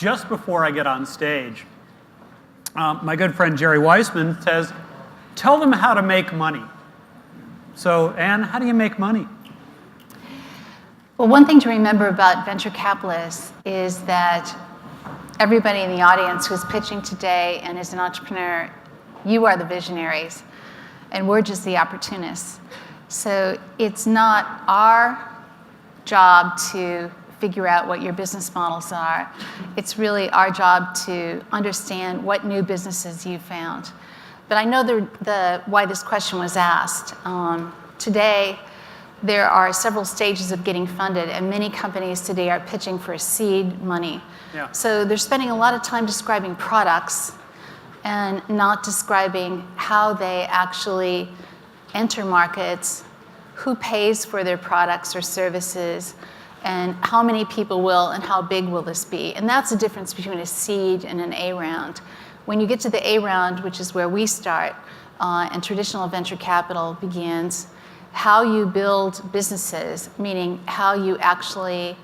just before I get on stage, my good friend Jerry Weissman says, tell them how to make money. So, Anne, how do you make money? Well, one thing to remember about venture capitalists is that everybody in the audience who's pitching today and is an entrepreneur, you are the visionaries, and we're just the opportunists. So it's not our job to figure out what your business models are. It's really our job to understand what new businesses you found. But I know why this question was asked. Today, there are several stages of getting funded, and many companies today are pitching for seed money. Yeah. So they're spending a lot of time describing products and not describing how they actually enter markets, who pays for their products or services, and how many people will and how big will this be. And that's the difference between a seed and an A round. When you get to the A round, which is where we start, and traditional venture capital begins, how you build businesses, meaning how you actually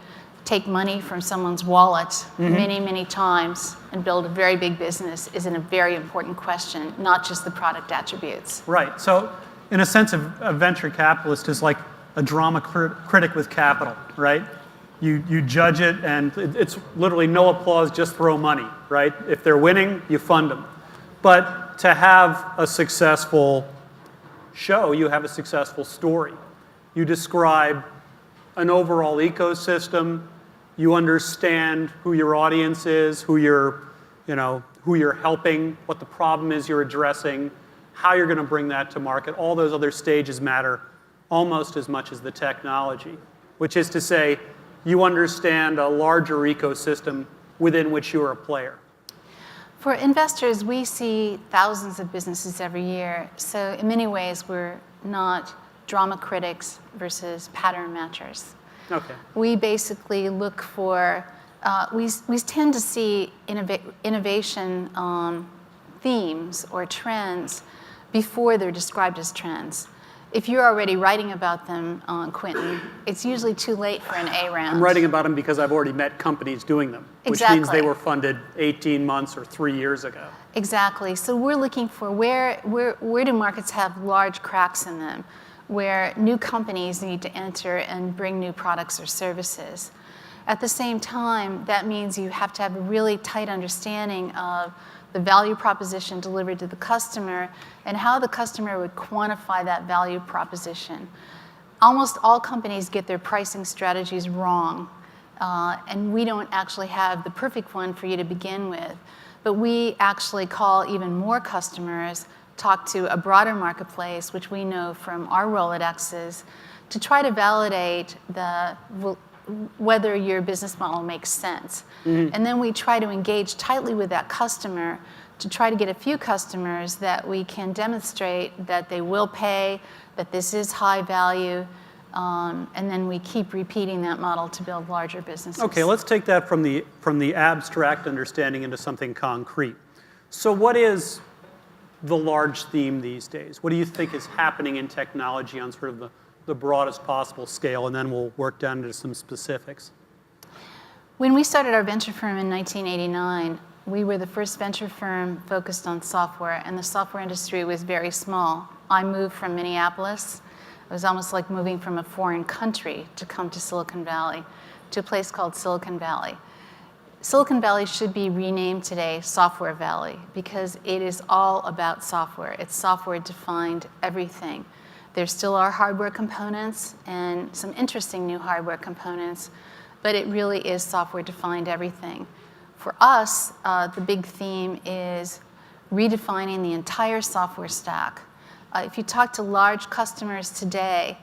take money from someone's wallet many, many times and build a very big business is a very important question, not just the product attributes. Right. So in a sense, a venture capitalist is like a drama critic with capital, right? You judge it, and it's literally no applause, just throw money, right? If they're winning, you fund them. But to have a successful show, you have a successful story. You describe an overall ecosystem. You understand who your audience is, who you're helping, what the problem is you're addressing, how you're going to bring that to market. All those other stages matter almost as much as the technology, which is to say, you understand a larger ecosystem within which you are a player. For investors, we see thousands of businesses every year. So in many ways, we're not drama critics versus pattern matchers. Okay. We basically look for, we tend to see innovation themes or trends before they're described as trends. If you're already writing about them, Quentin, it's usually too late for an A round. I'm writing about them because I've already met companies doing them, Exactly. which means they were funded 18 months or 3 years ago. Exactly. So we're looking for where do markets have large cracks in them, where new companies need to enter and bring new products or services. At the same time, that means you have to have a really tight understanding of the value proposition delivered to the customer and how the customer would quantify that value proposition. Almost all companies get their pricing strategies wrong, and we don't actually have the perfect one for you to begin with. But we actually call even more customers, talk to a broader marketplace, which we know from our Rolodexes, to try to validate whether your business model makes sense. And then we try to engage tightly with that customer to try to get a few customers that we can demonstrate that they will pay, that this is high value, and then we keep repeating that model to build larger businesses. Okay, let's take that from the abstract understanding into something concrete. So what is the large theme these days? What do you think is happening in technology on sort of the broadest possible scale, and then we'll work down into some specifics. When we started our venture firm in 1989, we were the first venture firm focused on software, and the software industry was very small. I moved from Minneapolis. It was almost like moving from a foreign country to come to Silicon Valley, to a place called Silicon Valley. Silicon Valley should be renamed today Software Valley, because it is all about software. It's software-defined everything. There still are hardware components and some interesting new hardware components, but it really is software-defined everything. For us, the big theme is redefining the entire software stack. If you talk to large customers today,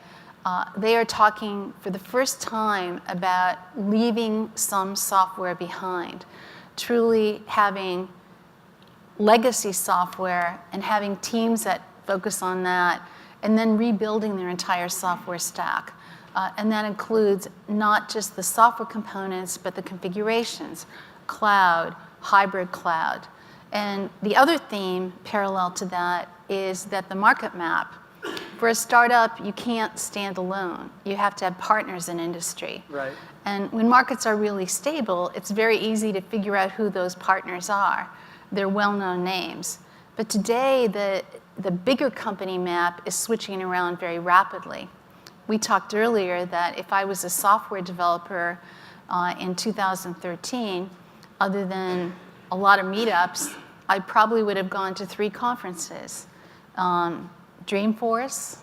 they are talking for the first time about leaving some software behind, truly having legacy software and having teams that focus on that, and then rebuilding their entire software stack. And that includes not just the software components, but the configurations, cloud, hybrid cloud. And the other theme parallel to that is that the market map For a startup, you can't stand alone. You have to have partners in industry. Right. And when markets are really stable, it's very easy to figure out who those partners are. They're well-known names. But today, the bigger company map is switching around very rapidly. We talked earlier that if I was a software developer in 2013, other than a lot of meetups, I probably would have gone to 3 conferences. Dreamforce,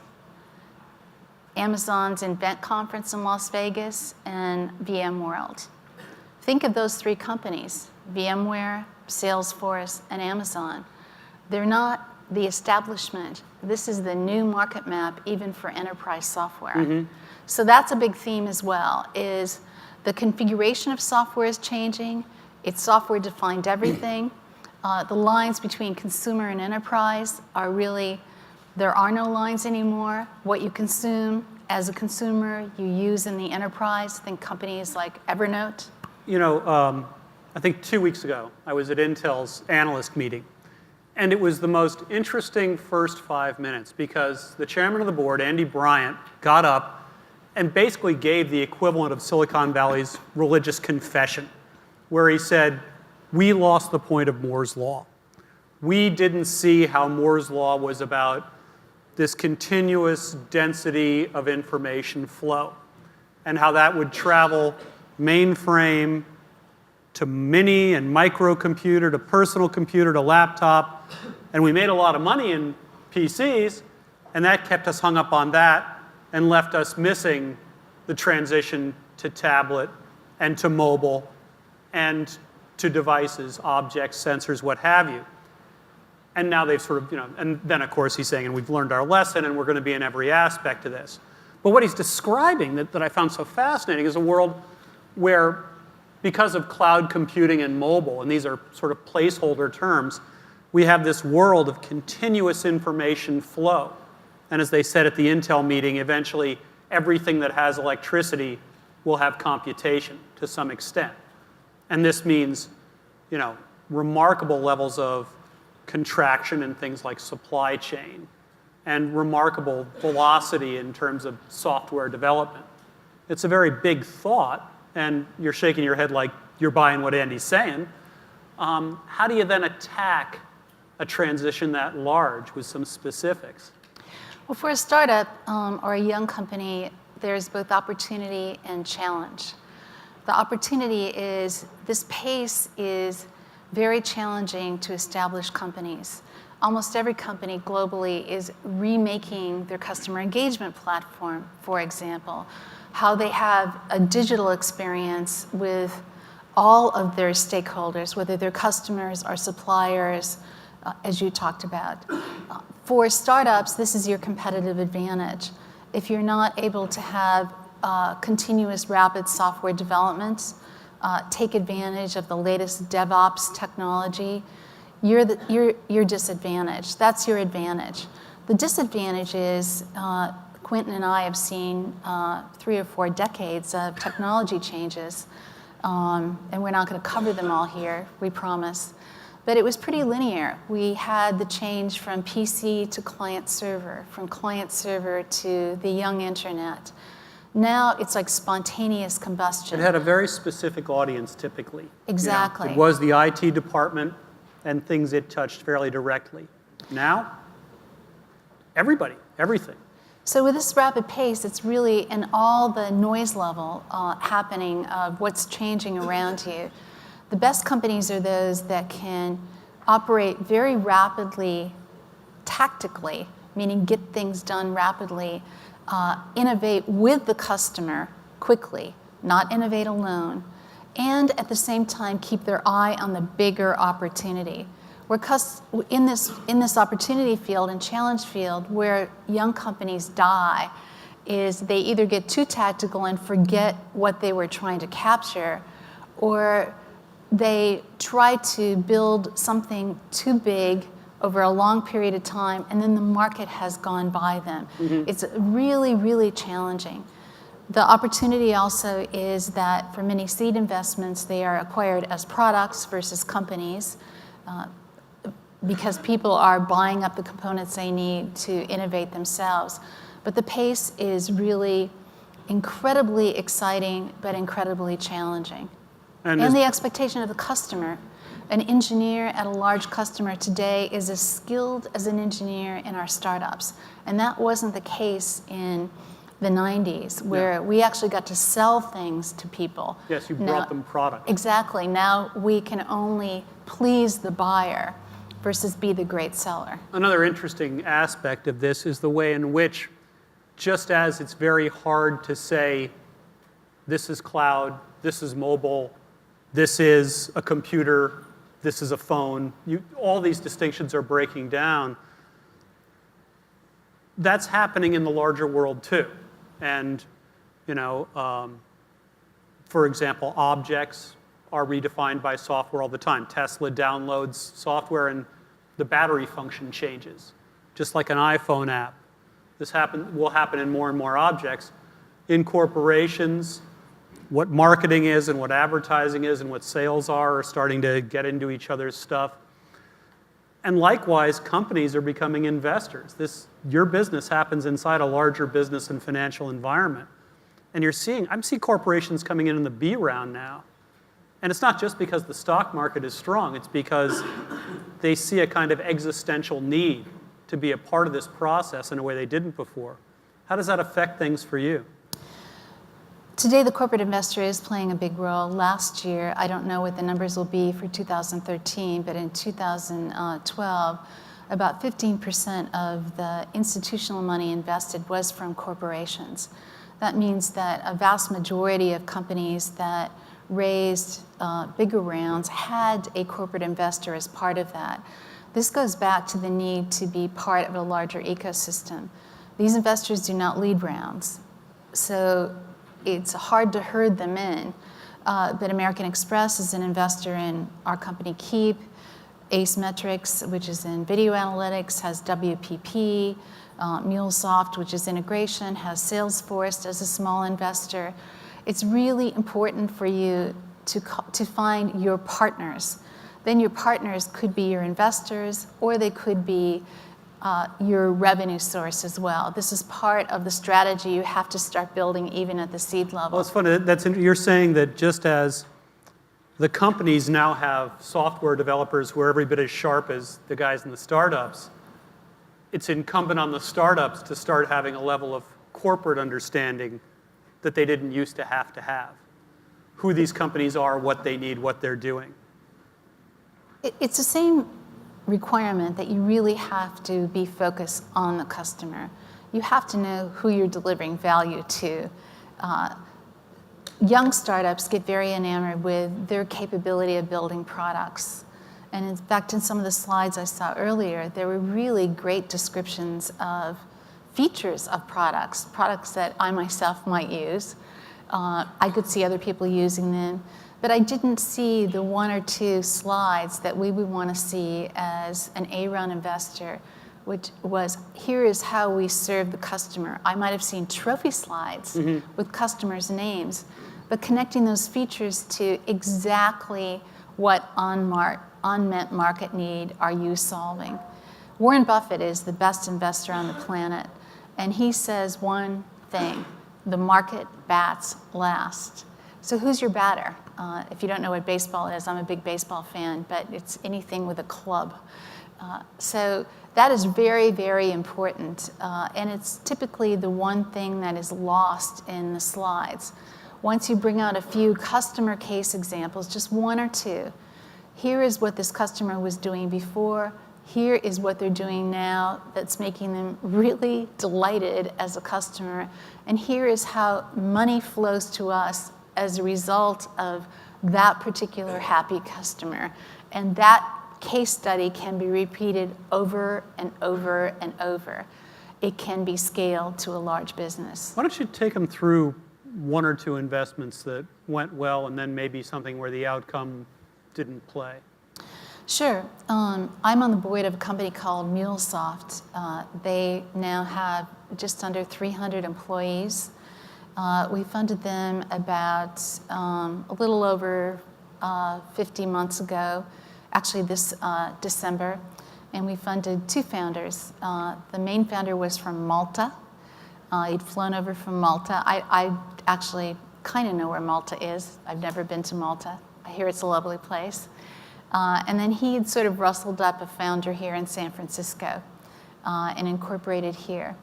Amazon's Invent Conference in Las Vegas, and VMworld. Think of those 3 companies, VMware, Salesforce, and Amazon. They're not the establishment. This is the new market map, even for enterprise software. So that's a big theme as well, is the configuration of software is changing. It's software-defined everything. The lines between consumer and enterprise are really, there are no lines anymore. What you consume as a consumer, you use in the enterprise. Think companies like Evernote. You know, I think 2 weeks ago, I was at Intel's analyst meeting. And it was the most interesting first 5 minutes because the chairman of the board, Andy Bryant, got up and basically gave the equivalent of Silicon Valley's religious confession, where he said, we lost the point of Moore's Law. We didn't see how Moore's Law was about this continuous density of information flow and how that would travel mainframe to mini and microcomputer to personal computer to laptop. And we made a lot of money in PCs, and that kept us hung up on that and left us missing the transition to tablet and to mobile and to devices, objects, sensors, what have you. And now they've sort of, you know, and then of course he's saying, and we've learned our lesson and we're going to be in every aspect of this. But what he's describing that I found so fascinating is a world where, because of cloud computing and mobile, and these are sort of placeholder terms, we have this world of continuous information flow. And as they said at the Intel meeting, eventually everything that has electricity will have computation to some extent. And this means, you know, remarkable levels of contraction in things like supply chain and remarkable velocity in terms of software development. It's a very big thought, and you're shaking your head like you're buying what Andy's saying. How do you then attack a transition that large with some specifics? Well, for a startup or a young company, there's both opportunity and challenge. The opportunity is this pace is very challenging to establish companies. Almost every company globally is remaking their customer engagement platform, for example, how they have a digital experience with all of their stakeholders, whether they're customers or suppliers, as you talked about. For startups, this is your competitive advantage. If you're not able to have continuous rapid software development, take advantage of the latest DevOps technology, you're disadvantaged. That's your advantage. The disadvantage is Quentin and I have seen 3 or 4 decades of technology changes, and we're not going to cover them all here, we promise. But it was pretty linear. We had the change from PC to client server, from client server to the young internet. Now it's like spontaneous combustion. It had a very specific audience typically. Exactly. You know, it was the IT department and things it touched fairly directly. Now, everybody, everything. So with this rapid pace, it's really in all the noise level happening of what's changing around you. The best companies are those that can operate very rapidly, tactically, meaning get things done rapidly, innovate with the customer quickly, not innovate alone, and at the same time keep their eye on the bigger opportunity. We're in this opportunity field and challenge field where young companies die is they either get too tactical and forget what they were trying to capture, or they try to build something too big over a long period of time, and then the market has gone by them. Mm-hmm. It's really, really challenging. The opportunity also is that for many seed investments, they are acquired as products versus companies. because people are buying up the components they need to innovate themselves. But the pace is really incredibly exciting, but incredibly challenging. And the expectation of the customer. An engineer at a large customer today is as skilled as an engineer in our startups. And that wasn't the case in the 90s, where we actually got to sell things to people. Yes, you brought them product. Exactly. Now we can only please the buyer versus be the great seller. Another interesting aspect of this is the way in which, just as it's very hard to say, this is cloud, this is mobile, this is a computer, this is a phone, all these distinctions are breaking down. That's happening in the larger world too. And, for example, objects are redefined by software all the time. Tesla downloads software and the battery function changes, just like an iPhone app. This will happen in more and more objects. In corporations, what marketing is and what advertising is and what sales are starting to get into each other's stuff. And likewise, companies are becoming investors. Your business happens inside a larger business and financial environment. And I'm seeing corporations coming in the B round now. And it's not just because the stock market is strong. It's because they see a kind of existential need to be a part of this process in a way they didn't before. How does that affect things for you? Today, the corporate investor is playing a big role. Last year, I don't know what the numbers will be for 2013, but in 2012, about 15% of the institutional money invested was from corporations. That means that a vast majority of companies that raised bigger rounds had a corporate investor as part of that. This goes back to the need to be part of a larger ecosystem. These investors do not lead rounds, so it's hard to herd them in. But American Express is an investor in our company Keep. Ace Metrix, which is in video analytics, has WPP. MuleSoft, which is integration, has Salesforce as a small investor. It's really important for you to find your partners. Then your partners could be your investors, or they could be your revenue source as well. This is part of the strategy you have to start building even at the seed level. Well, it's funny. You're saying that just as the companies now have software developers who are every bit as sharp as the guys in the startups, it's incumbent on the startups to start having a level of corporate understanding that they didn't used to have. Who these companies are, what they need, what they're doing. It's the same requirement that you really have to be focused on the customer. You have to know who you're delivering value to. Young startups get very enamored with their capability of building products. And in fact, in some of the slides I saw earlier, there were really great descriptions of features of products that I myself might use. I could see other people using them. But I didn't see the one or two slides that we would want to see as an A-round investor, which was, here is how we serve the customer. I might have seen trophy slides with customers' names, but connecting those features to exactly what unmet market need are you solving. Warren Buffett is the best investor on the planet, and he says one thing: the market bats last. So who's your batter? If you don't know what baseball is, I'm a big baseball fan, but it's anything with a club. So that is very, very important, and it's typically the one thing that is lost in the slides. Once you bring out a few customer case examples, just one or two, here is what this customer was doing before, here is what they're doing now that's making them really delighted as a customer, and here is how money flows to us as a result of that particular happy customer. And that case study can be repeated over and over and over. It can be scaled to a large business. Why don't you take them through one or two investments that went well and then maybe something where the outcome didn't play? Sure. I'm on the board of a company called MuleSoft. They now have just under 300 employees. We funded them about a little over 50 months ago, actually this December. and we funded 2 founders. The main founder was from Malta. He'd flown over from Malta. I actually kind of know where Malta is. I've never been to Malta. I hear it's a lovely place. And then he had sort of rustled up a founder here in San Francisco and incorporated here.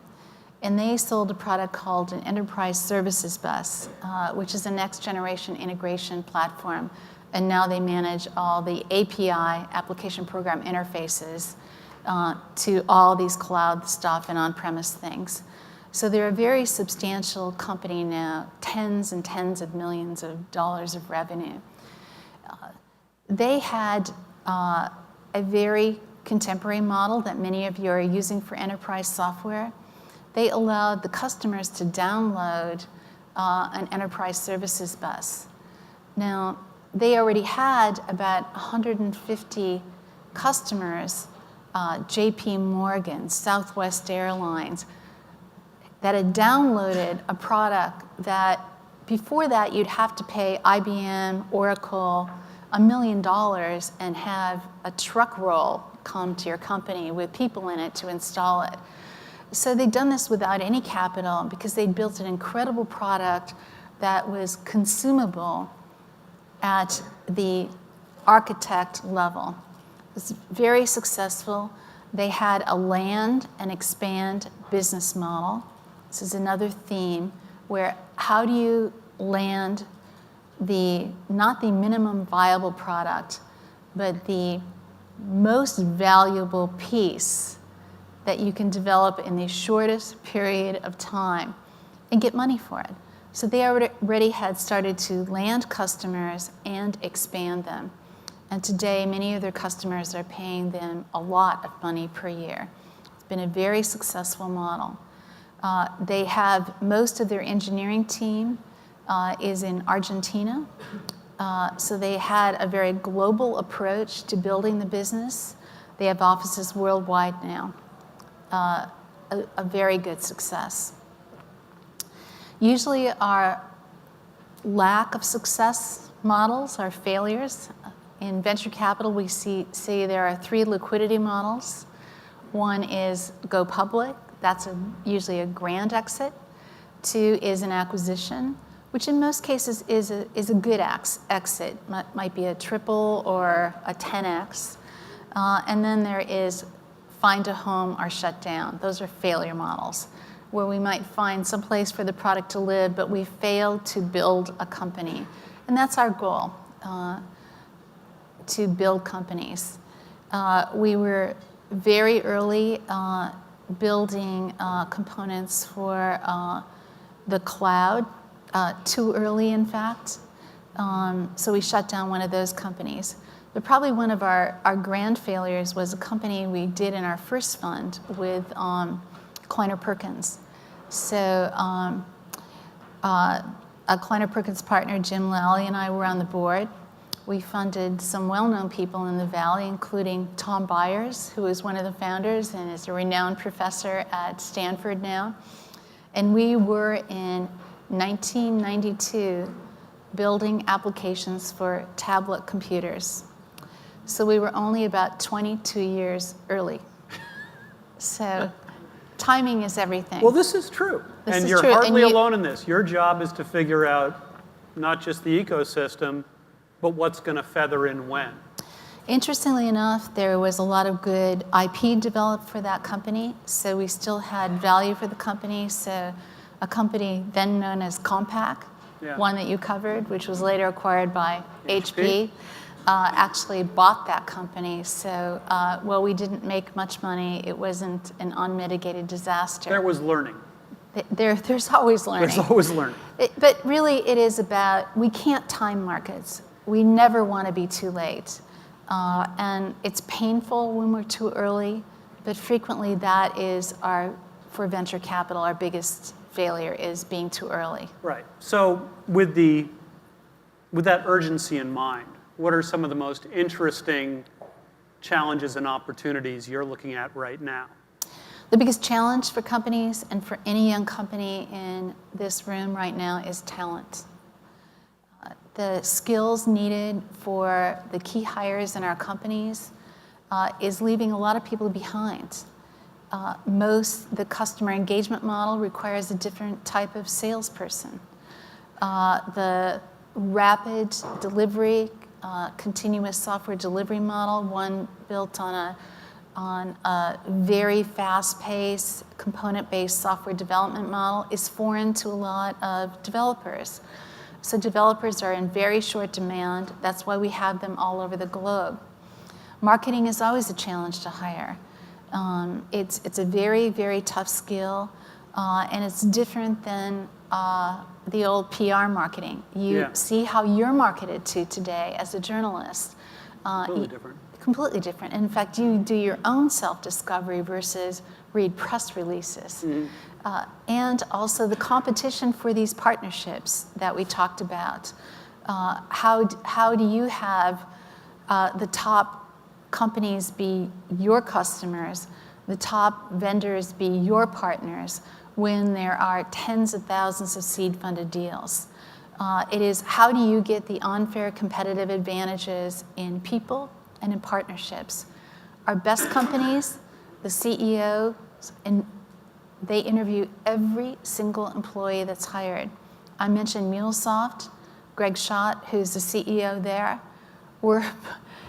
And they sold a product called an enterprise services bus, which is a next generation integration platform. And now they manage all the API, application program interfaces, to all these cloud stuff and on-premise things. So they're a very substantial company now, tens and tens of millions of dollars of revenue. They had a very contemporary model that many of you are using for enterprise software. They allowed the customers to download an enterprise services bus. Now, they already had about 150 customers, JP Morgan, Southwest Airlines, that had downloaded a product that before that you'd have to pay IBM, Oracle, $1 million and have a truck roll come to your company with people in it to install it. So they'd done this without any capital because they'd built an incredible product that was consumable at the architect level. It was very successful. They had a land and expand business model. This is another theme where how do you land not the minimum viable product, but the most valuable piece that you can develop in the shortest period of time and get money for it. So they already had started to land customers and expand them. And today, many of their customers are paying them a lot of money per year. It's been a very successful model. They have most of their engineering team is in Argentina. So they had a very global approach to building the business. They have offices worldwide now. A very good success. Usually our lack of success models are failures. In venture capital, we see there are 3 liquidity models. One is go public. That's usually a grand exit. 2 is an acquisition, which in most cases is a good exit. Might be a triple or a 10x. And then there is find a home or shut down. Those are failure models, where we might find some place for the product to live, but we failed to build a company. And that's our goal, to build companies. We were very early building components for the cloud, too early, in fact. So we shut down one of those companies. But probably one of our grand failures was a company we did in our first fund with Kleiner Perkins. So a Kleiner Perkins partner, Jim Lally, and I were on the board. We funded some well-known people in the Valley, including Tom Byers, who is one of the founders and is a renowned professor at Stanford now. And we were in 1992 building applications for tablet computers. So we were only about 22 years early. So timing is everything. Well, this is true. And you're hardly alone in this. Your job is to figure out not just the ecosystem, but what's going to feather in when. Interestingly enough, there was a lot of good IP developed for that company, so we still had value for the company. So a company then known as Compaq, one that you covered, which was later acquired by HP, actually bought that company. So while we didn't make much money, it wasn't an unmitigated disaster. There was learning. There's always learning. There's always learning. But really, it is about, we can't time markets. We never want to be too late. And it's painful when we're too early, but frequently that is for venture capital, our biggest failure is being too early. Right. So with that urgency in mind, what are some of the most interesting challenges and opportunities you're looking at right now? The biggest challenge for companies and for any young company in this room right now is talent. The skills needed for the key hires in our companies is leaving a lot of people behind. The customer engagement model requires a different type of salesperson. The rapid delivery, continuous software delivery model, one built on a very fast-paced, component-based software development model, is foreign to a lot of developers. So developers are in very short demand. That's why we have them all over the globe. Marketing is always a challenge to hire. It's a very, very tough skill, and it's different than the old PR marketing. You see how you're marketed to today as a journalist. Completely different. Completely different. In fact, you do your own self-discovery versus read press releases. And also the competition for these partnerships that we talked about. How do you have the top companies be your customers, the top vendors be your partners, when there are tens of thousands of seed-funded deals? It is how do you get the unfair competitive advantages in people and in partnerships? Our best companies, the CEOs, and they interview every single employee that's hired. I mentioned MuleSoft, Greg Schott, who's the CEO there.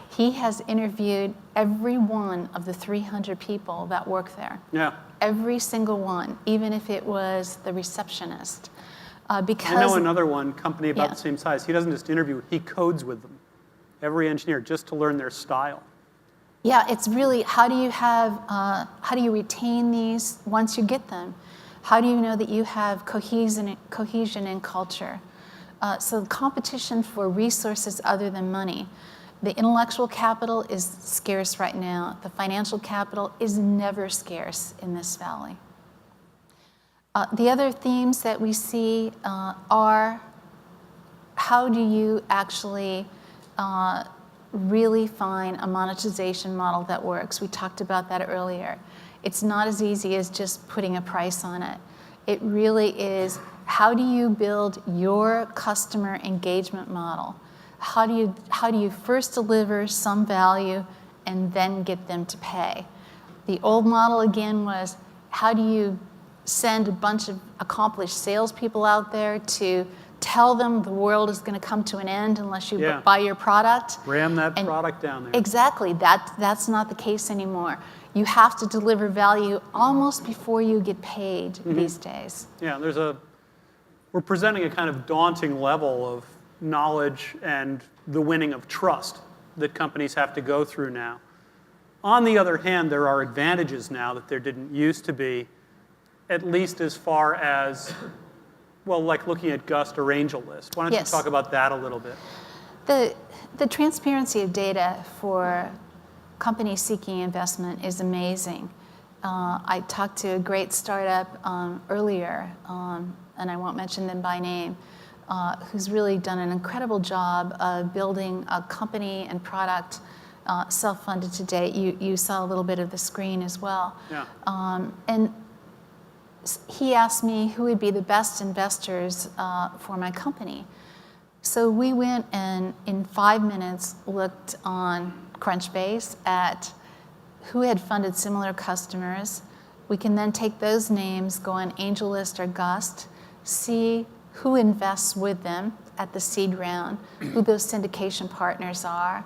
He has interviewed every one of the 300 people that work there. Yeah. Every single one, even if it was the receptionist. Because I know another one, company about the same size. He doesn't just interview, he codes with them. Every engineer, just to learn their style. Yeah, it's really, how do you retain these once you get them? How do you know that you have cohesion in culture? So the competition for resources other than money. The intellectual capital is scarce right now. The financial capital is never scarce in this valley. The other themes that we see are how do you actually really find a monetization model that works? We talked about that earlier. It's not as easy as just putting a price on it. It really is, how do you build your customer engagement model? How do you first deliver some value and then get them to pay? The old model, again, was how do you send a bunch of accomplished salespeople out there to tell them the world is going to come to an end unless you buy your product? Ram that product down there. Exactly. That's not the case anymore. You have to deliver value almost before you get paid these days. Yeah, we're presenting a kind of daunting level of knowledge and the winning of trust that companies have to go through now. On the other hand, there are advantages now that there didn't used to be, at least as far as, well, like looking at Gust or AngelList. Why don't you talk about that a little bit? The transparency of data for companies seeking investment is amazing. I talked to a great startup earlier, and I won't mention them by name, who's really done an incredible job of building a company and product self-funded to date. You saw a little bit of the screen as well. Yeah. And he asked me who would be the best investors for my company. So we went and in 5 minutes looked on Crunchbase at who had funded similar customers. We can then take those names, go on AngelList or Gust, see who invests with them at the seed round, who those syndication partners are.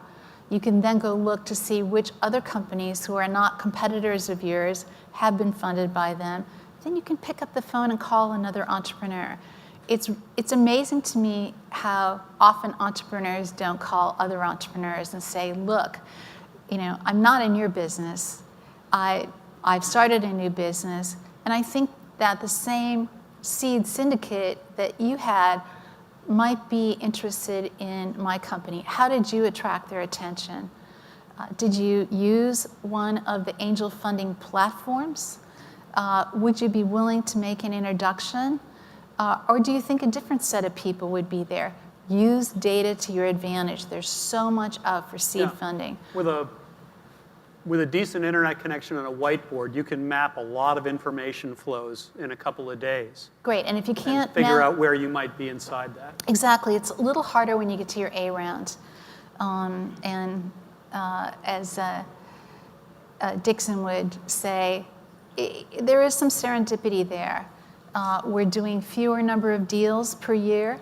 You can then go look to see which other companies who are not competitors of yours have been funded by them. Then you can pick up the phone and call another entrepreneur. It's amazing to me how often entrepreneurs don't call other entrepreneurs and say, look, I'm not in your business. I've started a new business, and I think that the same seed syndicate that you had might be interested in my company. How did you attract their attention? Did you use one of the angel funding platforms? Would you be willing to make an introduction? Or do you think a different set of people would be there? Use data to your advantage. There's so much out for seed funding. With a decent internet connection and a whiteboard, you can map a lot of information flows in a couple of days. Great, and if you can't figure out where you might be inside that. Exactly, it's a little harder when you get to your A round. As Dixon would say, there is some serendipity there. We're doing fewer number of deals per year.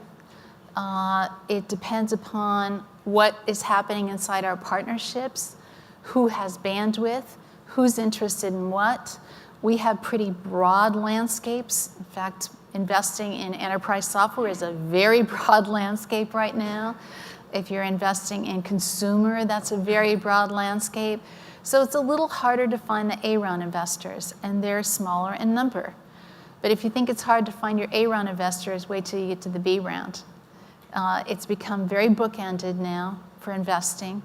It depends upon what is happening inside our partnerships, who has bandwidth, who's interested in what. We have pretty broad landscapes. In fact, investing in enterprise software is a very broad landscape right now. If you're investing in consumer, that's a very broad landscape. So it's a little harder to find the A-round investors, and they're smaller in number. But if you think it's hard to find your A-round investors, wait till you get to the B round. It's become very bookended now for investing,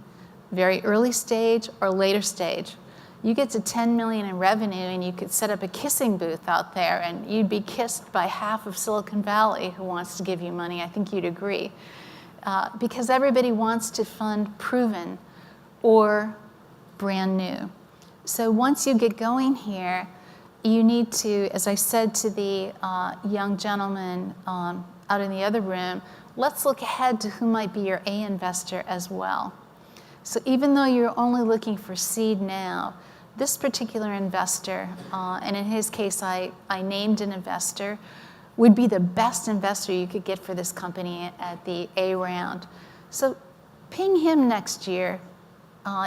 very early stage or later stage. You get to 10 million in revenue and you could set up a kissing booth out there and you'd be kissed by half of Silicon Valley who wants to give you money. I think you'd agree. Because everybody wants to fund proven or brand new. So once you get going here, you need to, as I said to the young gentleman out in the other room, let's look ahead to who might be your A investor as well. So even though you're only looking for seed now, this particular investor, and in his case I named an investor, would be the best investor you could get for this company at the A round. So ping him next year,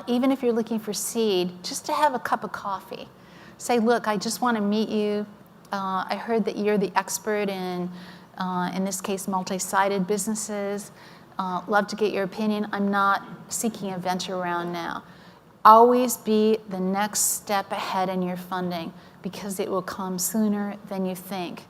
even if you're looking for seed, just to have a cup of coffee. Say, look, I just want to meet you. I heard that you're the expert in this case, multi-sided businesses. Love to get your opinion. I'm not seeking a venture round now. Always be the next step ahead in your funding because it will come sooner than you think.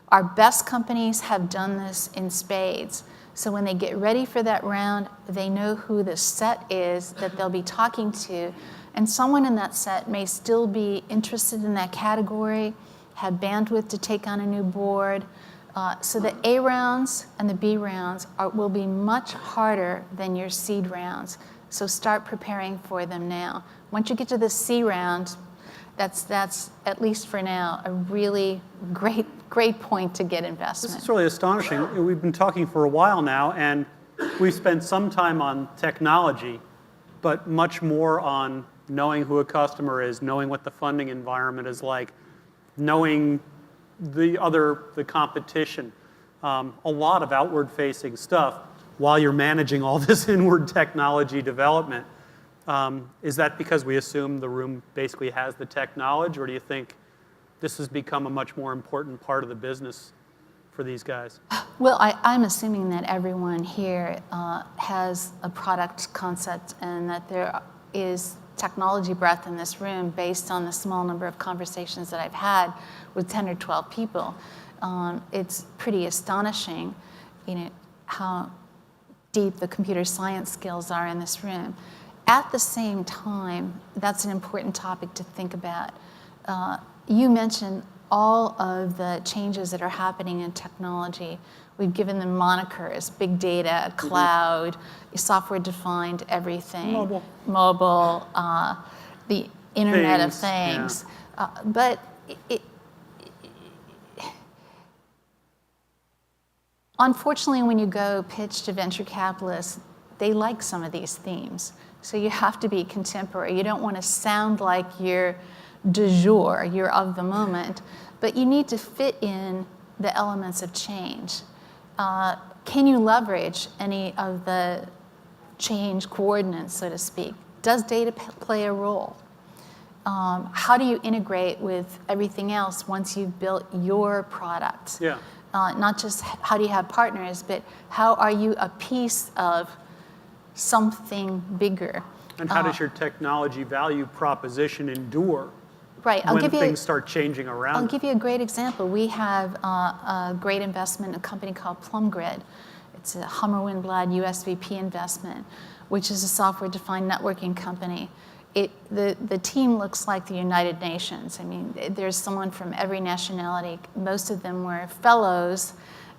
Our best companies have done this in spades. So when they get ready for that round, they know who the set is that they'll be talking to. And someone in that set may still be interested in that category, have bandwidth to take on a new board. So the A rounds and the B rounds will be much harder than your seed rounds. So start preparing for them now. Once you get to the C round, that's at least for now, a really great point to get investment. This is really astonishing. We've been talking for a while now, and we've spent some time on technology, but much more on knowing who a customer is, knowing what the funding environment is like, knowing the competition, a lot of outward-facing stuff while you're managing all this inward technology development. Is that because we assume the room basically has the technology, or do you think this has become a much more important part of the business for these guys? Well, I'm assuming that everyone here has a product concept and that there is technology breadth in this room based on the small number of conversations that I've had with 10 or 12 people. It's pretty astonishing, how deep the computer science skills are in this room. At the same time, that's an important topic to think about. You mentioned all of the changes that are happening in technology. We've given them monikers: big data, cloud, software-defined everything, mobile, the Internet of Things. Yeah. But unfortunately, when you go pitch to venture capitalists, they like some of these themes. So you have to be contemporary. You don't want to sound like you're du jour, you're of the moment, but you need to fit in the elements of change. Can you leverage any of the change coordinates, so to speak? Does data play a role? How do you integrate with everything else once you've built your product? Yeah. Not just how do you have partners, but how are you a piece of something bigger? And how does your technology value proposition endure? Right. When things start changing around? I'll give you a great example. We have a great investment in a company called PlumGrid. It's a Hummer Winblad USVP investment, which is a software-defined networking company. The team looks like the United Nations. I mean, there's someone from every nationality. Most of them were fellows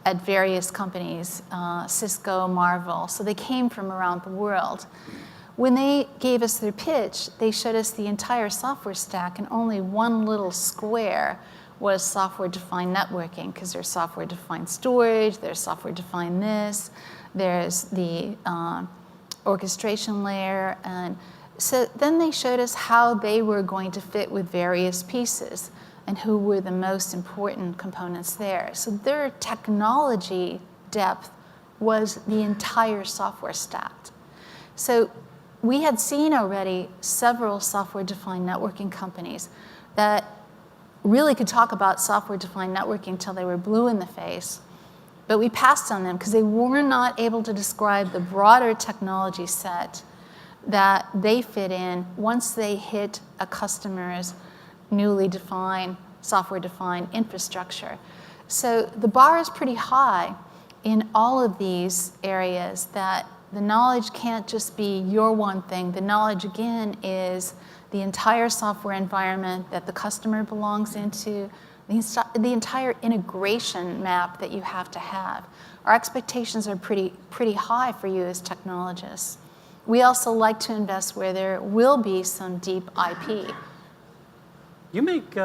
at various companies, Cisco, Marvel. So they came from around the world. When they gave us their pitch, they showed us the entire software stack, and only one little square was software-defined networking, because there's software-defined storage, there's software-defined this, there's the orchestration layer, and So then they showed us how they were going to fit with various pieces and who were the most important components there. So their technology depth was the entire software stack. So we had seen already several software-defined networking companies that really could talk about software-defined networking until they were blue in the face, but we passed on them because they were not able to describe the broader technology set that they fit in once they hit a customer's newly defined, software-defined infrastructure. So the bar is pretty high in all of these areas that the knowledge can't just be your one thing. The knowledge, again, is the entire software environment that the customer belongs into, the entire integration map that you have to have. Our expectations are pretty high for you as technologists. We also like to invest where there will be some deep IP. You make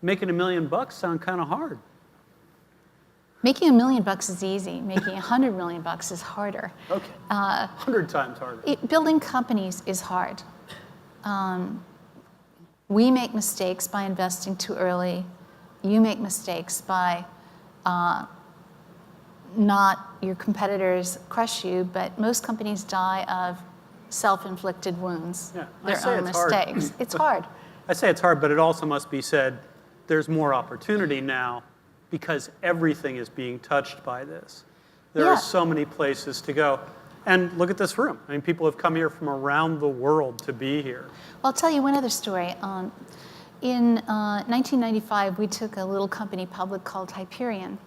making $1 million sound kind of hard. Making $1 million is easy. Making $100 million is harder. Okay. 100 times harder. Building companies is hard. We make mistakes by investing too early. You make mistakes by your competitors crush you, but most companies die of self-inflicted wounds, their own mistakes. It's hard. I say it's hard, but it also must be said there's more opportunity now because everything is being touched by this. There are so many places to go. And look at this room. I mean, people have come here from around the world to be here. Well, I'll tell you one other story. In 1995, we took a little company public called Hyperion.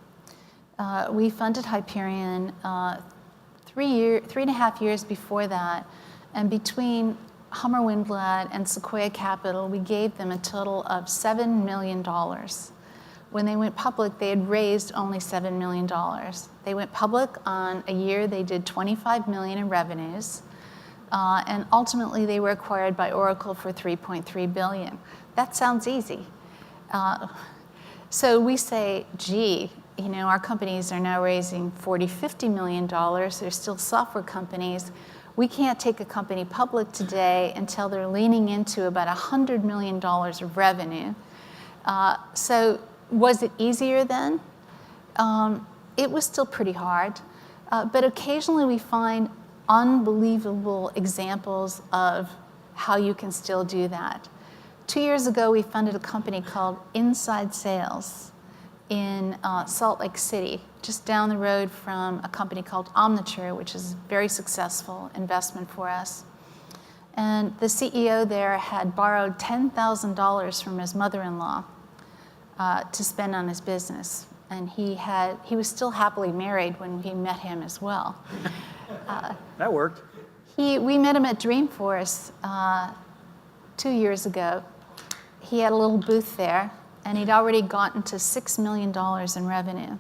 We funded Hyperion 3.5 years before that. And between Hummer Winblad and Sequoia Capital, we gave them a total of $7 million. When they went public, they had raised only $7 million. They went public on a year they did $25 million in revenues. And ultimately, they were acquired by Oracle for $3.3 billion. That sounds easy. So we say, gee, our companies are now raising $40, $50 million. They're still software companies. We can't take a company public today until they're leaning into about $100 million of revenue. So was it easier then? It was still pretty hard. But occasionally we find unbelievable examples of how you can still do that. 2 years ago, we funded a company called Inside Sales in Salt Lake City, just down the road from a company called Omniture, which is a very successful investment for us. And the CEO there had borrowed $10,000 from his mother-in-law to spend on his business. And he was still happily married when we met him as well. That worked. We met him at Dreamforce 2 years ago. He had a little booth there, and he'd already gotten to $6 million in revenue.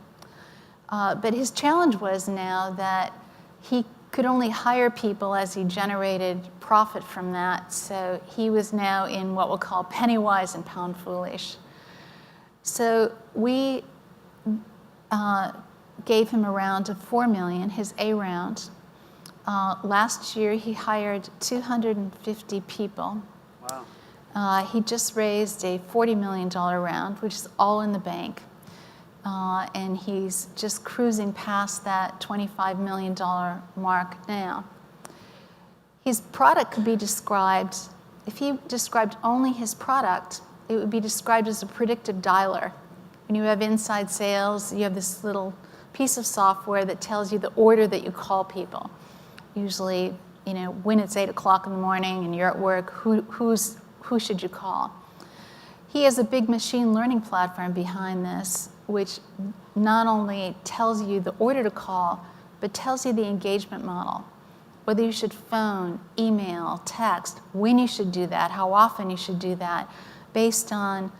But his challenge was now that he could only hire people as he generated profit from that. So he was now in what we'll call penny wise and pound foolish. So we gave him a round of $4 million, his A round. Last year, he hired 250 people. Wow. He just raised a $40 million round, which is all in the bank. And he's just cruising past that $25 million mark now. His product could be described, if he described only his product, it would be described as a predictive dialer. When you have inside sales, you have this little piece of software that tells you the order that you call people. Usually, when it's 8 o'clock in the morning and you're at work, who should you call? He has a big machine learning platform behind this, which not only tells you the order to call, but tells you the engagement model. Whether you should phone, email, text, when you should do that, how often you should do that, based on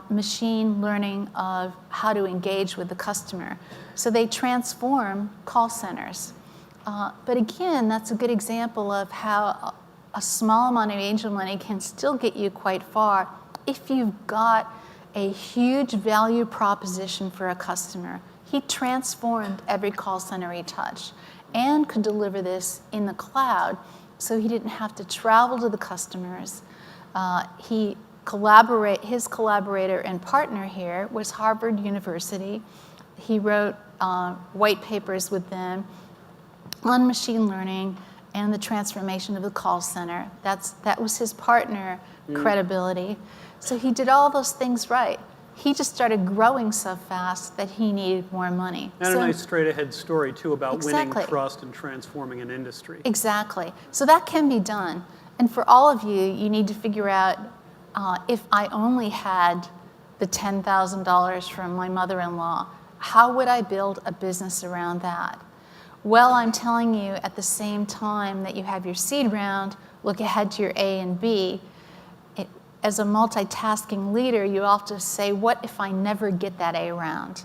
machine learning of how to engage with the customer. So they transform call centers. But again, that's a good example of how a small amount of angel money can still get you quite far if you've got a huge value proposition for a customer. He transformed every call center he touched and could deliver this in the cloud so he didn't have to travel to the customers. His collaborator and partner here was Harvard University. He wrote white papers with them on machine learning and the transformation of the call center. That was his partner credibility. So he did all those things right. He just started growing so fast that he needed more money. And a nice straight-ahead story, too, about Exactly. winning trust and transforming an industry. Exactly. So that can be done. And for all of you, you need to figure out if I only had the $10,000 from my mother-in-law, how would I build a business around that? Well, I'm telling you at the same time that you have your seed round, look ahead to your A and B. As a multitasking leader, you have to say, what if I never get that A round?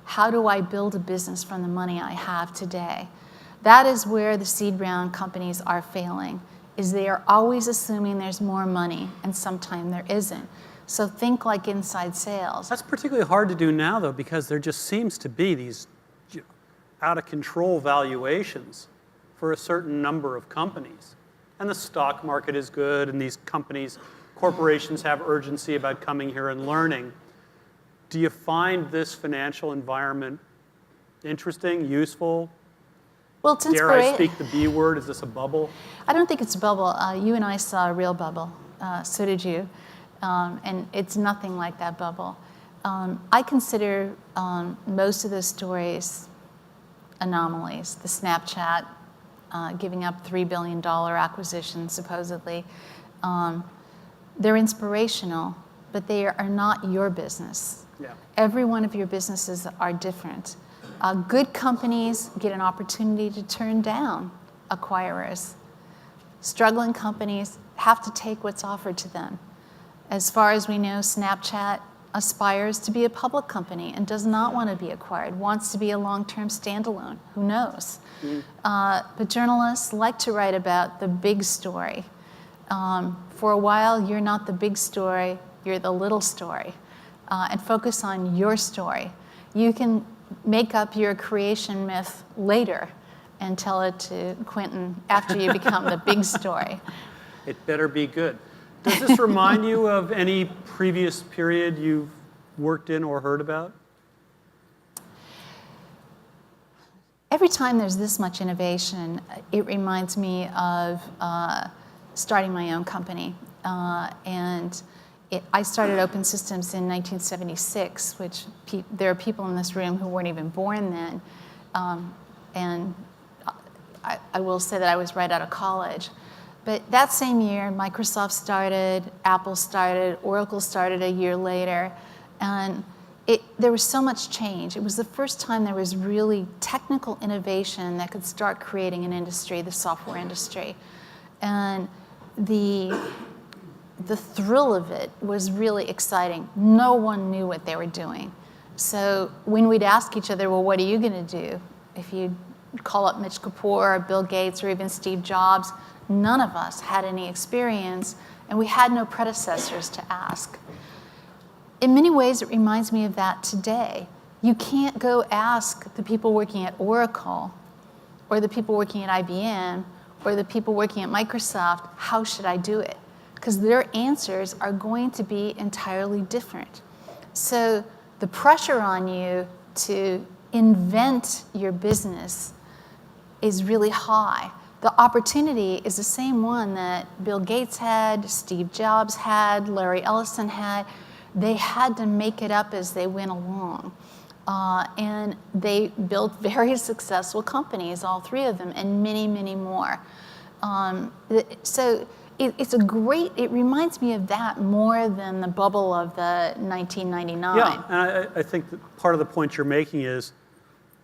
How do I build a business from the money I have today? That is where the seed round companies are failing, is they are always assuming there's more money, and sometimes there isn't. So think like inside sales. That's particularly hard to do now, though, because there just seems to be these out-of-control valuations for a certain number of companies. And the stock market is good, and these companies, corporations have urgency about coming here and learning. Do you find this financial environment interesting, useful? Well, it's Dare I speak the B word? Is this a bubble? I don't think it's a bubble. You and I saw a real bubble. So did you. And it's nothing like that bubble. I consider most of those stories anomalies. The Snapchat giving up $3 billion acquisition, supposedly. They're inspirational, but they are not your business. Yeah. Every one of your businesses are different. Good companies get an opportunity to turn down acquirers. Struggling companies have to take what's offered to them. As far as we know, Snapchat aspires to be a public company and does not want to be acquired, wants to be a long-term standalone. Who knows? But journalists like to write about the big story. For a while, you're not the big story, you're the little story. And focus on your story. You can make up your creation myth later and tell it to Quentin after you become the big story. It better be good. Does this remind you of any previous period you've worked in or heard about? Every time there's this much innovation, it reminds me of starting my own company. I started Open Systems in 1976, which there are people in this room who weren't even born then. And I will say that I was right out of college. But that same year, Microsoft started, Apple started, Oracle started a year later. And there was so much change. It was the first time there was really technical innovation that could start creating an industry, the software industry. And the thrill of it was really exciting. No one knew what they were doing. So when we'd ask each other, well, what are you going to do? If you call up Mitch Kapoor or Bill Gates or even Steve Jobs, none of us had any experience, and we had no predecessors to ask. In many ways, it reminds me of that today. You can't go ask the people working at Oracle or the people working at IBM or the people working at Microsoft, how should I do it? Because their answers are going to be entirely different. So the pressure on you to invent your business is really high. The opportunity is the same one that Bill Gates had, Steve Jobs had, Larry Ellison had. They had to make it up as they went along. And they built very successful companies, all three of them, and many, many more. So it reminds me of that more than the bubble of the 1999. Yeah, and I think that part of the point you're making is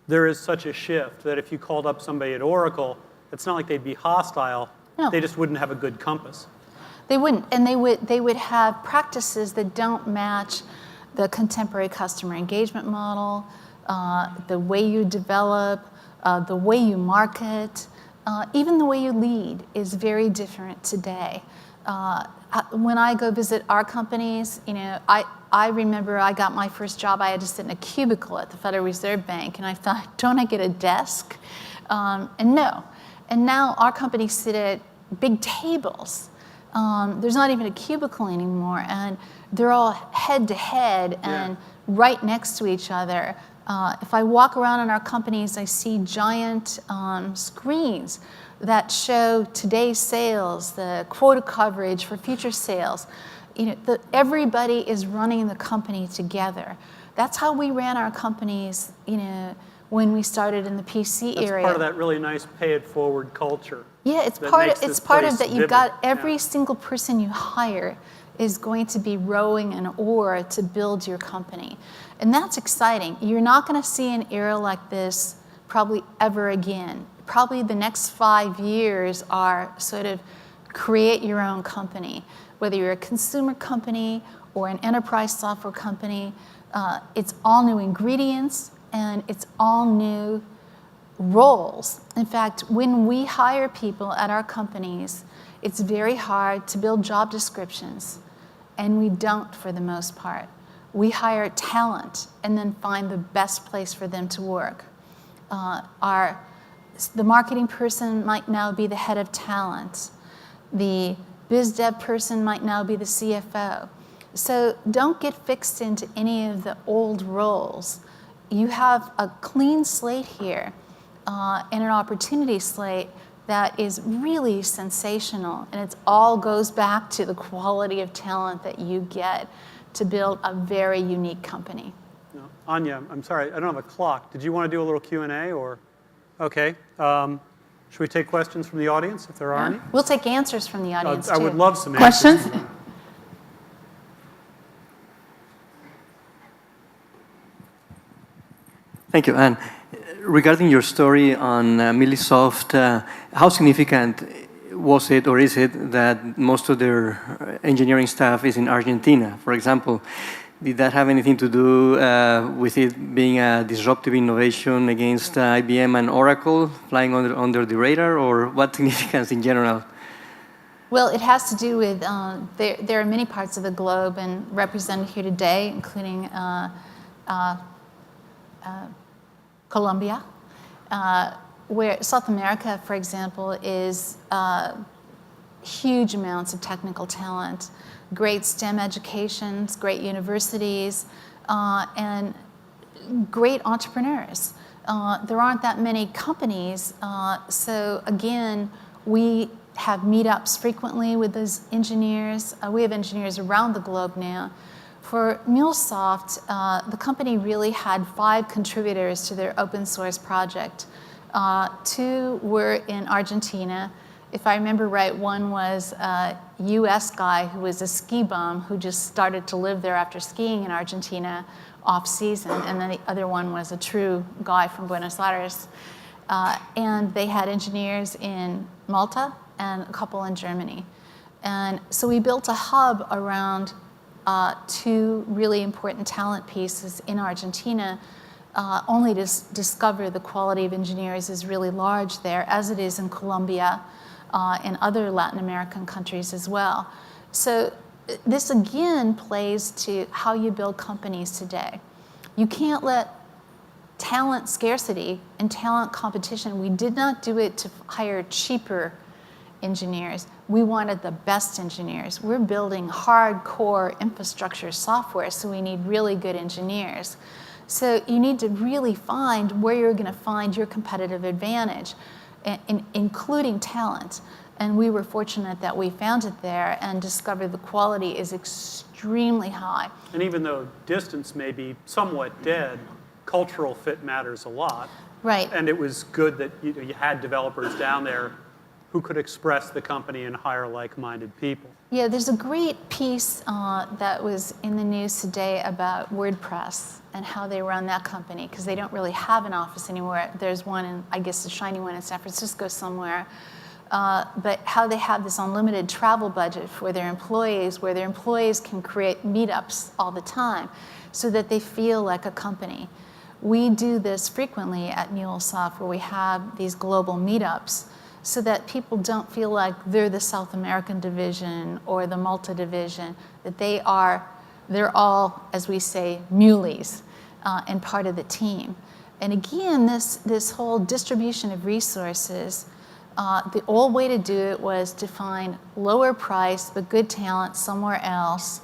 there is such a shift that if you called up somebody at Oracle, it's not like they'd be hostile. No. They just wouldn't have a good compass. They wouldn't, and they would have practices that don't match the contemporary customer engagement model, the way you develop, the way you market, even the way you lead is very different today. When I go visit our companies, I remember I got my first job, I had to sit in a cubicle at the Federal Reserve Bank, and I thought, don't I get a desk? And no. And now our companies sit at big tables. There's not even a cubicle anymore, and they're all head to head and right next to each other. If I walk around in our companies, I see giant screens that show today's sales, the quota coverage for future sales. Everybody is running the company together. That's how we ran our companies, when we started in the PC area. That's part of that really nice pay-it-forward culture. Yeah, it's part of that. You've got every single person you hire is going to be rowing an oar to build your company. And that's exciting. You're not going to see an era like this probably ever again. Probably the next 5 years are sort of create your own company. Whether you're a consumer company or an enterprise software company, it's all new ingredients and it's all new roles. In fact, when we hire people at our companies, it's very hard to build job descriptions, and we don't for the most part. We hire talent and then find the best place for them to work. The marketing person might now be the head of talent. The biz dev person might now be the CFO. So don't get fixed into any of the old roles. You have a clean slate here and an opportunity slate that is really sensational, and it all goes back to the quality of talent that you get to build a very unique company. No. Anya, I'm sorry, I don't have a clock. Did you want to do a little Q&A or? Okay. Should we take questions from the audience if there are any? We'll take answers from the audience I too. would love some Questions? answers. Thank you. And regarding your story on MuleSoft, how significant was it or is it that most of their engineering staff is in Argentina, for example? Did that have anything to do with it being a disruptive innovation against IBM and Oracle flying under the radar, or what significance in general? Well, it has to do with, there are many parts of the globe and represented here today, including Colombia, where South America, for example, is huge amounts of technical talent, great STEM educations, great universities, and great entrepreneurs. There aren't that many companies, so again, we have meetups frequently with those engineers. We have engineers around the globe now. For MuleSoft, the company really had 5 contributors to their open source project. 2 were in Argentina. If I remember right, one was a US guy who was a ski bum who just started to live there after skiing in Argentina off season, and then the other one was a true guy from Buenos Aires. And they had engineers in Malta and a couple in Germany. And so we built a hub around 2 really important talent pieces in Argentina, only to discover the quality of engineers is really large there, as it is in Colombia and other Latin American countries as well. So this again plays to how you build companies today. You can't let talent scarcity and talent competition, we did not do it to hire cheaper engineers. We wanted the best engineers. We're building hardcore infrastructure software, so we need really good engineers. So you need to really find where you're going to find your competitive advantage, including talent. And we were fortunate that we found it there and discovered the quality is extremely high. And even though distance may be somewhat dead, cultural fit matters a lot. Right. And it was good that you had developers down there who could express the company and hire like-minded people. Yeah, there's a great piece that was in the news today about WordPress and how they run that company, because they don't really have an office anymore. There's one in, I guess, a shiny one in San Francisco somewhere. But how they have this unlimited travel budget for their employees, where their employees can create meetups all the time so that they feel like a company. We do this frequently at MuleSoft, where we have these global meetups, so that people don't feel like they're the South American division or the Malta division, that they're all, as we say, muleys and part of the team. And again, this whole distribution of resources The old way to do it was to find lower price but good talent somewhere else,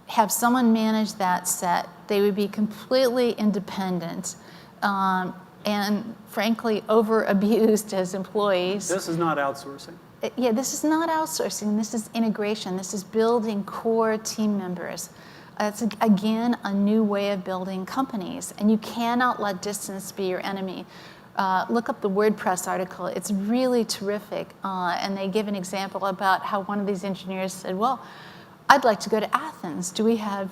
have someone manage that set. They would be completely independent and frankly over-abused as employees. This is not outsourcing. Yeah, this is not outsourcing. This is integration. This is building core team members. It's, again, a new way of building companies. And you cannot let distance be your enemy. Look up the WordPress article. It's really terrific. And they give an example about how one of these engineers said, well, I'd like to go to Athens. Do we have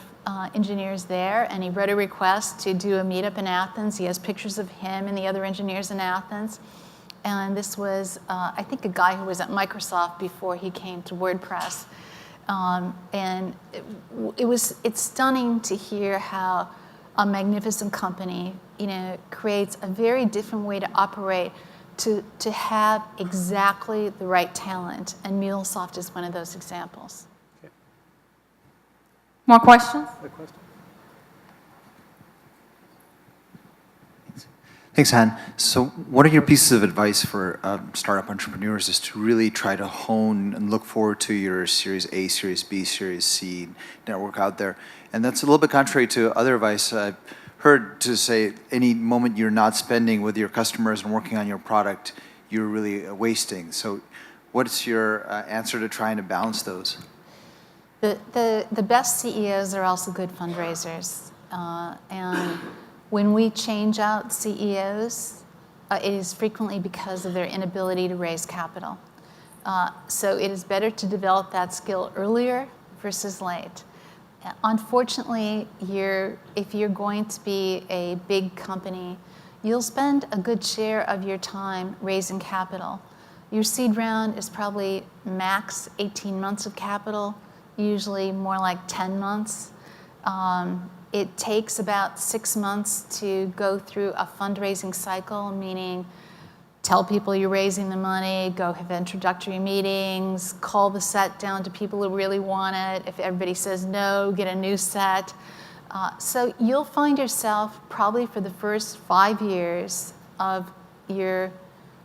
engineers there? And he wrote a request to do a meetup in Athens. He has pictures of him and the other engineers in Athens. And this was, I think, a guy who was at Microsoft before he came to WordPress. And it's stunning to hear how a magnificent company, creates a very different way to operate to have exactly the right talent. And MuleSoft is one of those examples. Okay. More questions? Other question? Thanks, Han. So what are your pieces of advice for startup entrepreneurs is to really try to hone and look forward to your Series A, Series B, Series C network out there? And that's a little bit contrary to other advice I've heard to say any moment you're not spending with your customers and working on your product, you're really wasting. So what's your answer to trying to balance those? The best CEOs are also good fundraisers. And when we change out CEOs, it is frequently because of their inability to raise capital. So it is better to develop that skill earlier versus late. Unfortunately, if you're going to be a big company, you'll spend a good share of your time raising capital. Your seed round is probably max 18 months of capital, usually more like 10 months. It takes about 6 months to go through a fundraising cycle, meaning tell people you're raising the money, go have introductory meetings, call the set down to people who really want it. If everybody says no, get a new set. So you'll find yourself probably for the first 5 years of your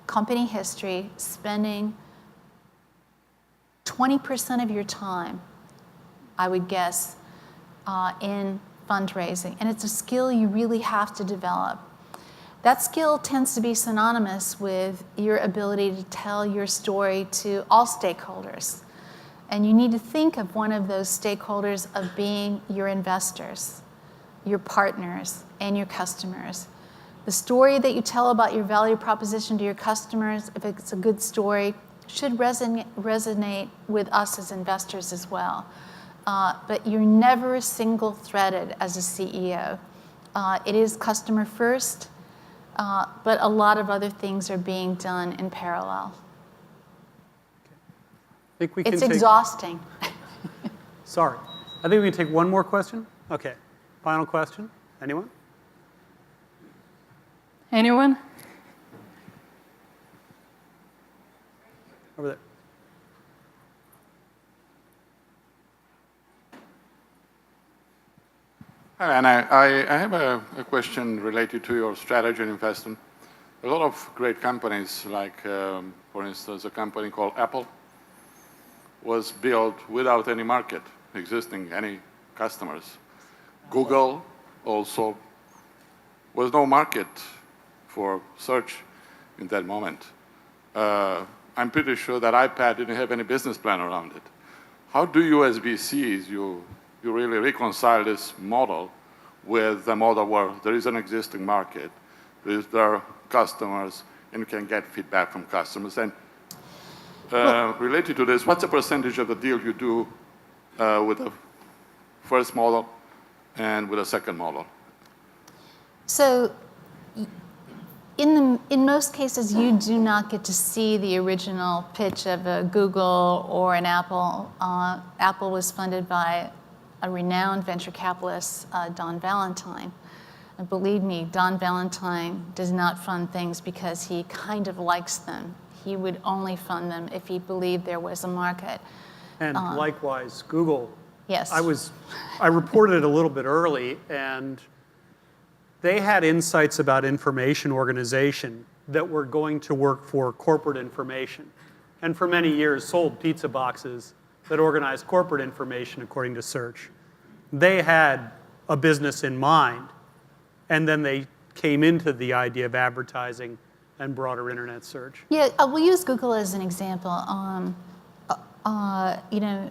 company history spending 20% of your time, I would guess, in fundraising. And it's a skill you really have to develop. That skill tends to be synonymous with your ability to tell your story to all stakeholders. And you need to think of one of those stakeholders of being your investors, your partners, and your customers. The story that you tell about your value proposition to your customers, if it's a good story, should resonate with us as investors as well. But you're never single-threaded as a CEO. It is customer first, but a lot of other things are being done in parallel. I think we can It's exhausting. Sorry. I think we can take one more question. Okay. Final question. Anyone? Anyone? Over there. Hi, and I have a question related to your strategy and investment. A lot of great companies, like, for instance, a company called Apple, was built without any market existing, any customers. Google also was no market for search in that moment. I'm pretty sure that iPad didn't have any business plan around it. How do you as VCs, you really reconcile this model with the model where there is an existing market, there are customers, and you can get feedback from customers? And related to this, what's the percentage of the deal you do with the first model and with a second model? So in most cases, you do not get to see the original pitch of a Google or an Apple. Apple was funded by a renowned venture capitalist, Don Valentine. And believe me, Don Valentine does not fund things because he kind of likes them. He would only fund them if he believed there was a market. And likewise, Google. Yes. I reported it a little bit early, and they had insights about information organization that were going to work for corporate information. And for many years sold pizza boxes that organized corporate information according to search. They had a business in mind, and then they came into the idea of advertising and broader internet search. Yeah, we'll use Google as an example. You know,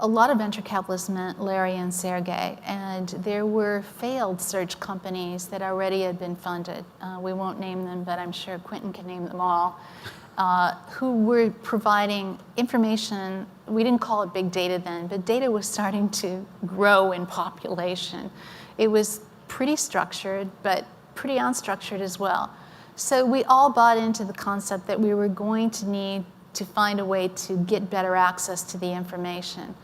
a lot of venture capitalists met Larry and Sergey, and there were failed search companies that already had been funded. We won't name them, but I'm sure Quentin can name them all, who were providing information. We didn't call it big data then, but data was starting to grow in population. It was pretty structured, but pretty unstructured as well. So we all bought into the concept that we were going to need to find a way to get better access to the information.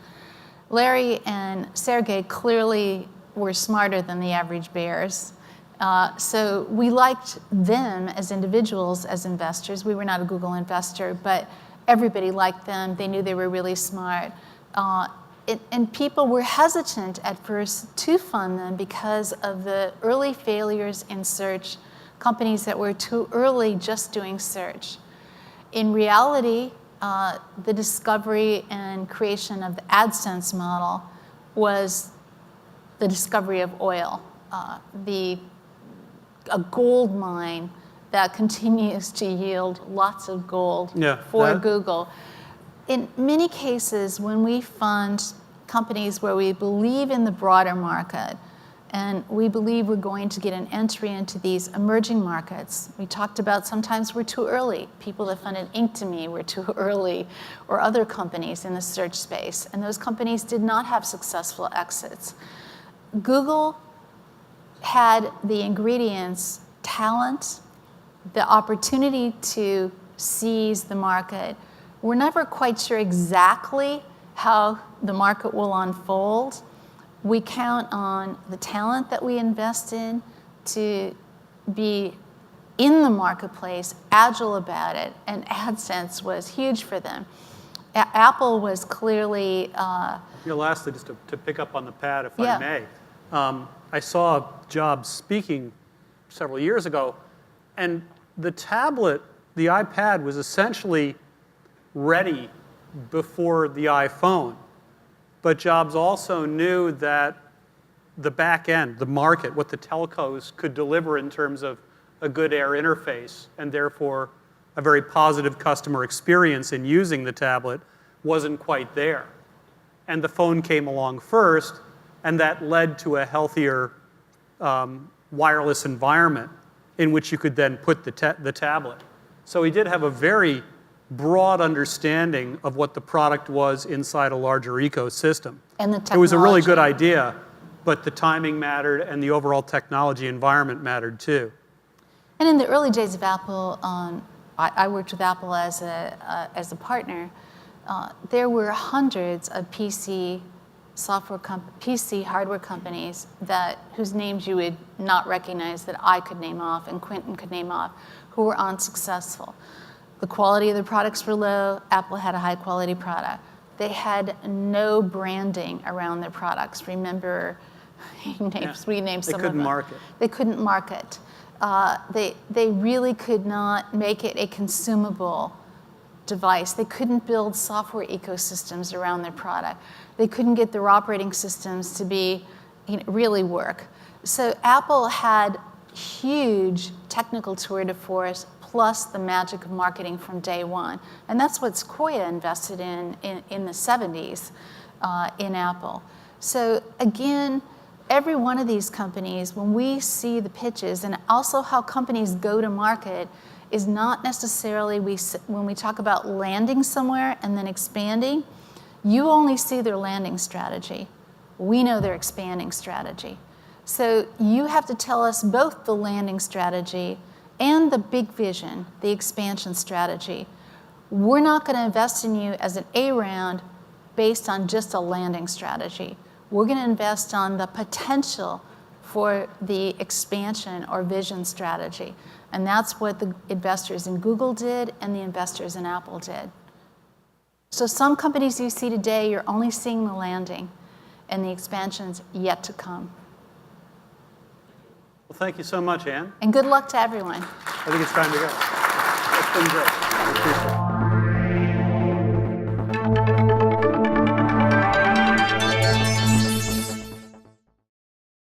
Larry and Sergey clearly were smarter than the average bears. So we liked them as individuals, as investors. We were not a Google investor, but everybody liked them. They knew they were really smart. And people were hesitant at first to fund them because of the early failures in search, companies that were too early just doing search. In reality, the discovery and creation of the AdSense model was the discovery of oil, a gold mine that continues to yield lots of gold for Google. In many cases, when we fund companies where we believe in the broader market, and we believe we're going to get an entry into these emerging markets. We talked about sometimes we're too early. People that funded Ink2Me were too early, or other companies in the search space. And those companies did not have successful exits. Google had the ingredients, talent, the opportunity to seize the market. We're never quite sure exactly how the market will unfold. We count on the talent that we invest in to be in the marketplace, agile about it, and AdSense was huge for them. Apple was clearly... Lastly, just to pick up on the pad, if I may. I saw Jobs speaking several years ago, and the tablet, the iPad, was essentially ready before the iPhone. But Jobs also knew that the back end, the market, what the telcos could deliver in terms of a good air interface, and therefore a very positive customer experience in using the tablet, wasn't quite there. And the phone came along first, and that led to a healthier wireless environment in which you could then put the tablet. So he did have a very broad understanding of what the product was inside a larger ecosystem. And the technology. It was a really good idea, but the timing mattered and the overall technology environment mattered too. And in the early days of Apple, I worked with Apple as a partner. There were hundreds of PC hardware companies whose names you would not recognize, that I could name off and Quentin could name off, who were unsuccessful. The quality of the products were low. Apple had a high quality product. They had no branding around their products. Remember, we named some of them. They couldn't market. They couldn't market. They really could not make it a consumable device. They couldn't build software ecosystems around their product. They couldn't get their operating systems to be, really work. So Apple had huge technical tour de force, plus the magic of marketing from day one. And that's what Sequoia invested in the 70s in Apple. So again, every one of these companies, when we see the pitches, and also how companies go to market, is not necessarily, when we talk about landing somewhere and then expanding, you only see their landing strategy. We know their expanding strategy. So you have to tell us both the landing strategy and the big vision, the expansion strategy. We're not going to invest in you as an A round based on just a landing strategy. We're going to invest on the potential for the expansion or vision strategy. And that's what the investors in Google did and the investors in Apple did. So some companies you see today, you're only seeing the landing, and the expansion's yet to come. Well, thank you so much, Ann. And good luck to everyone. I think it's time to go. It's been great. I appreciate it.